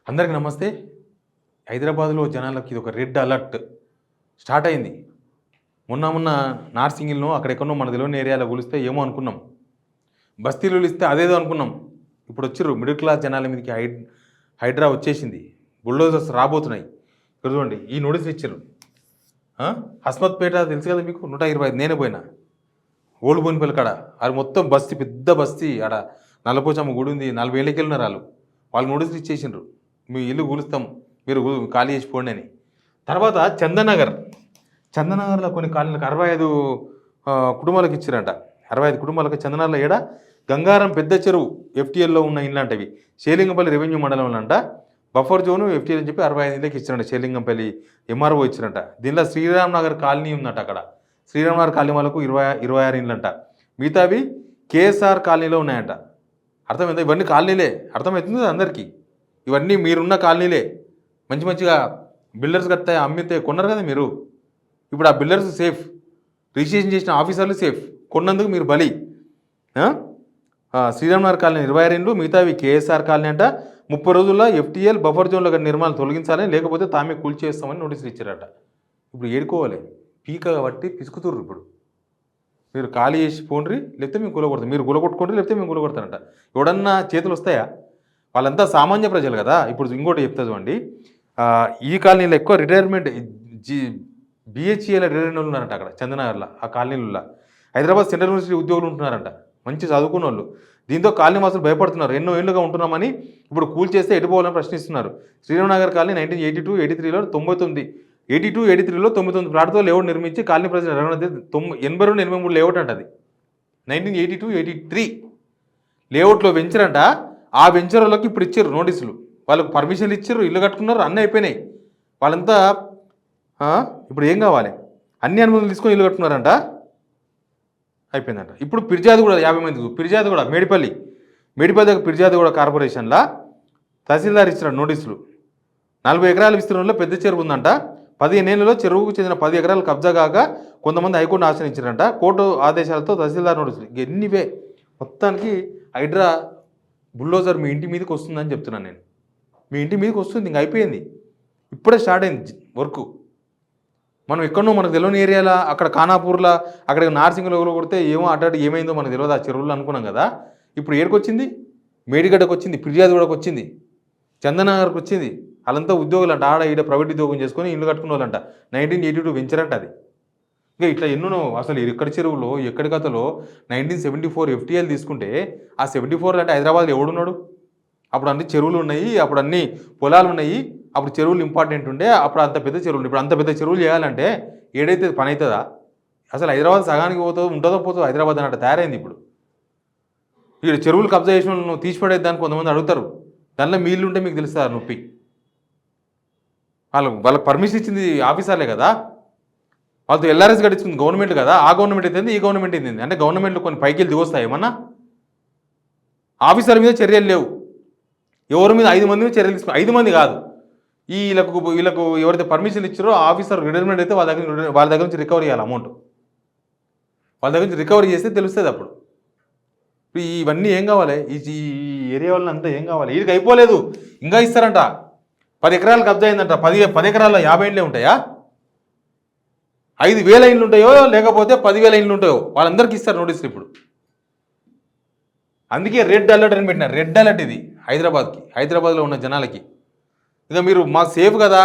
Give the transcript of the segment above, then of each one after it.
అందరికీ నమస్తే. హైదరాబాద్లో జనాలకి ఇది ఒక రెడ్ అలర్ట్ స్టార్ట్ అయింది. మొన్న నార్సింగిల్నో అక్కడెక్కడో మన తెలియని ఏరియాలో కూలిస్తే ఏమో అనుకున్నాం. బస్తీలు ఇస్తే అదేదో అనుకున్నాం. ఇప్పుడు వచ్చిర్రు మిడిల్ క్లాస్ జనాల మీదకి హైడ్రా వచ్చేసింది. బుల్డోజర్స్ రాబోతున్నాయి. ఇక్కడ చూడండి, ఈ నోటీసులు ఇచ్చారు. హస్మత్పేట తెలుసు కదా మీకు, 125 నేనే పోయినా. ఓల్డ్ బోనిపల్లి కాడ అది మొత్తం బస్తీ, పెద్ద బస్తీ. ఆడ నల్లపోచమ్మ గుడి ఉంది. 40 ఏళ్ళకి వెళ్ళినారు వాళ్ళు నోటీసులు ఇచ్చేసిండ్రు, మీ ఇల్లు కూలుస్తాం, మీరు ఖాళీ చేసిపోండి అని. తర్వాత చందనగర్లో కొన్ని కాలనీలకు 65 కుటుంబాలకు ఇచ్చారంట. 65 కుటుంబాలకు చందనగర్లో ఏడా గంగారం పెద్ద చెరువు ఎఫ్టీఎల్లో ఉన్న ఇల్లు అంటవి. షేలింగంపల్లి రెవెన్యూ మండలంలో అంట బఫర్ జోను ఎఫ్టీఎల్ అని చెప్పి 65 ఇళ్ళకి ఇచ్చారంట. షేలింగంపల్లి ఎంఆర్ఓ ఇచ్చారంట. దీనిలో శ్రీరామ్ నగర్ కాలనీ ఉందంట. అక్కడ శ్రీరామ్ నగర్ కాలనీ వాళ్ళకు 26 ఇండ్లు అంట. మిగతావి కేఎస్ఆర్ కాలనీలో ఉన్నాయంట. అర్థమైందా? ఇవన్నీ కాలనీలే. అర్థమవుతుంది అందరికీ. ఇవన్నీ మీరున్న కాలనీలే. మంచిగా బిల్డర్స్ కడితే అమ్మితే కొన్నారు కదా మీరు. ఇప్పుడు ఆ బిల్డర్స్ సేఫ్, రిజిస్ట్రేషన్ చేసిన ఆఫీసర్లు సేఫ్. కొన్నందుకు మీరు బలి. శ్రీరామ్నగర్ కాలనీ 26 ఇండ్లు, మిగతావి కేఎస్ఆర్ కాలనీ అంట. 30 రోజుల్లో ఎఫ్టీఎల్ బఫర్ జోన్లో నిర్మాణాలు తొలగించాలని, లేకపోతే తామే కూల్చేస్తామని నోటీసులు ఇచ్చారట. ఇప్పుడు ఏడుకోవాలి, పీక కాబట్టి పిసుకుతుర్రు. ఇప్పుడు మీరు ఖాళీ చేసి పోండ్రి, లేకపోతే మేము కూలగొడతాం. మీరు కూలగొట్టుకోండి, లేకపోతే మేము కూలగొడతారంట. ఎవడన్నా చేతులు వస్తాయా? వాళ్ళంతా సామాన్య ప్రజలు కదా. ఇప్పుడు ఇంకోటి చెప్తా చూడండి, ఈ కాలనీలో ఎక్కువ రిటైర్మెంట్ బిహెచ్ఏల రిటైర్మెంట్ ఉన్నారంట. అక్కడ చందనగర్లో ఆ కాలనీలలో హైదరాబాద్ సెంట్రల్ యూనివర్సిటీ ఉద్యోగులు ఉంటున్నారంట, మంచి చదువుకున్న వాళ్ళు. దీంతో కాలనీ వాసులు భయపడుతున్నారు. ఎన్నో ఏళ్ళుగా ఉంటున్నామని ఇప్పుడు కూల్ చేస్తే ఎటుపోవాలని ప్రశ్నిస్తున్నారు. శ్రీరామ్నగర్ కాలనీ 1982, 83లో 99, 82, 83లో 99 ప్లాట్తో లేఅవుట్ నిర్మించి కాలనీ ప్రజలు 82, 83 లేఅవుట్ అంట. అది 1982, 83 లేఅవుట్లో వెంచరంట. ఆ వెంచర్లోకి ఇప్పుడు ఇచ్చారు నోటీసులు. వాళ్ళకు పర్మిషన్లు ఇచ్చారు, ఇల్లు కట్టుకున్నారు, అన్నీ అయిపోయినాయి. వాళ్ళంతా ఇప్పుడు ఏం కావాలి? అన్ని అనుమతులు తీసుకొని ఇల్లు కట్టుకున్నారంట, అయిపోయిందంట. ఇప్పుడు పిర్జాదిగూడ 50 మంది, పిర్జాదిగూడ మేడిపల్లి దగ్గర పిర్జాదిగూడ కార్పొరేషన్లో తహసీల్దార్ ఇచ్చిన నోటీసులు. 40 ఎకరాల విస్తీర్ణంలో పెద్ద చెరువు ఉందంట. 15 ఏళ్లలో చెరువుకు చెందిన 10 ఎకరాలు కబ్జా కాగా కొంతమంది హైకోర్టును ఆశ్రయించారంట. కోర్టు ఆదేశాలతో తహసీల్దార్ నోటీసులు. ఎన్నివే మొత్తానికి హైడ్రా బుల్డోజర్ మీ ఇంటి మీదకి వస్తుందని చెప్తున్నాను నేను. మీ ఇంటి మీదకి వస్తుంది, ఇంక అయిపోయింది. ఇప్పుడే స్టార్ట్ అయింది వర్క్. మనం ఎక్కడో మనకు తెలియని ఏరియాలో, అక్కడ ఖానాపూర్లో, అక్కడ నార్సింగ్లో కొడితే ఏమో అటు ఏమైందో మనకు తెలియదు. ఆ చెరువులు అనుకున్నాం కదా. ఇప్పుడు ఏడికి వచ్చింది? మేడిగడ్డకు వచ్చింది, ఫిర్యాదుగూడకు వచ్చింది, చందనగర్కి వచ్చింది. వాళ్ళంతా ఉద్యోగులు అంట. ఆడ ఈడ ప్రైవేట్ ఉద్యోగం చేసుకొని ఇల్లు కట్టుకున్న వాళ్ళంట. 1982 వెంచరంట అది. ఇంకా ఇట్లా ఎన్నో అసలు ఎక్కడి చెరువులో ఎక్కడి కథలో 1974 ఎఫ్టీఎల్ తీసుకుంటే, ఆ 74 అంటే హైదరాబాద్లో ఎవడున్నాడు? అప్పుడు అన్ని చెరువులు ఉన్నాయి, అప్పుడు అన్ని పొలాలు ఉన్నాయి. అప్పుడు చెరువులు ఇంపార్టెంట్ ఉండే. అప్పుడు అంత పెద్ద చెరువులు. ఇప్పుడు అంత పెద్ద చెరువులు చేయాలంటే ఏడైతే పని అవుతుందా? అసలు హైదరాబాద్ సగానికి ఉంటుందో పోతుందో హైదరాబాద్ అన్నట్టు తయారైంది ఇప్పుడు. ఇక్కడ చెరువులు కబ్జా చేసిన నువ్వు తీసిపడేద్దానికి కొంతమంది అడుగుతారు. దానిలో మీళ్ళు ఉంటే మీకు తెలుస్తుంది నొప్పి. వాళ్ళకి పర్మిషన్ ఇచ్చింది ఆఫీసర్లే కదా. వాళ్ళతో ఎల్ఆర్ఎస్ గడిచింది గవర్నమెంట్ కదా. ఆ గవర్నమెంట్ అయితే ఈ గవర్నమెంట్ ఏంది అంటే గవర్నమెంట్లో కొన్ని పైకి దిగొస్తాయి ఏమన్నా? ఆఫీసర్ మీద చర్యలు లేవు. ఎవరి మీద 5 మంది మీద చర్యలు తీసుకున్నారు. 5 మంది కాదు, వీళ్ళకు ఎవరైతే పర్మిషన్ ఇచ్చారో ఆఫీసర్ రిటైర్మెంట్ అయితే వాళ్ళ దగ్గర నుంచి రికవరీ చేయాలి అమౌంట్. వాళ్ళ దగ్గర నుంచి రికవరీ చేస్తే తెలుస్తుంది అప్పుడు. ఇవన్నీ ఏం కావాలి? ఈ ఏరియా వాళ్ళని అంతా ఏం కావాలి? వీడికి అయిపోలేదు, ఇంకా ఇస్తారంట. 10 ఎకరాలు కబ్జా అయిందంట. 10 ఎకరాల్లో 50 ఇండ్లే ఉంటాయా? 5,000 ఇండ్లు ఉంటాయో లేకపోతే 10,000 ఇండ్లు ఉంటాయో వాళ్ళందరికీ ఇస్తారు నోటీసులు ఇప్పుడు. అందుకే రెడ్ అలర్ట్ అని పెట్టినారు. రెడ్ అలర్ట్ ఇది హైదరాబాద్లో ఉన్న జనాలకి. ఇక మీరు మాకు సేఫ్ కదా,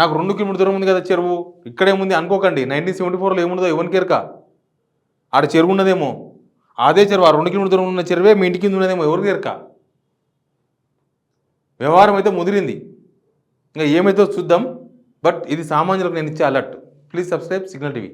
నాకు 2 కిలోమీటర్ దూరం ఉంది కదా చెరువు, ఇక్కడేముంది అనుకోకండి. 1974లో ఏముందో ఎవరికి ఎరక. ఆడ చెరువు ఉన్నదేమో, అదే చెరువు, ఆ 2 కిలోమీటర్ దూరం ఉన్న చెరువే మీ ఇంటి కింద ఉన్నదేమో, ఎవరికి ఎరక. వ్యవహారం అయితే ముదిరింది. ఇంకా ఏమైతే చూద్దాం. బట్ ఇది సామాన్యులకు నేను ఇచ్చే alert. Please subscribe signal TV.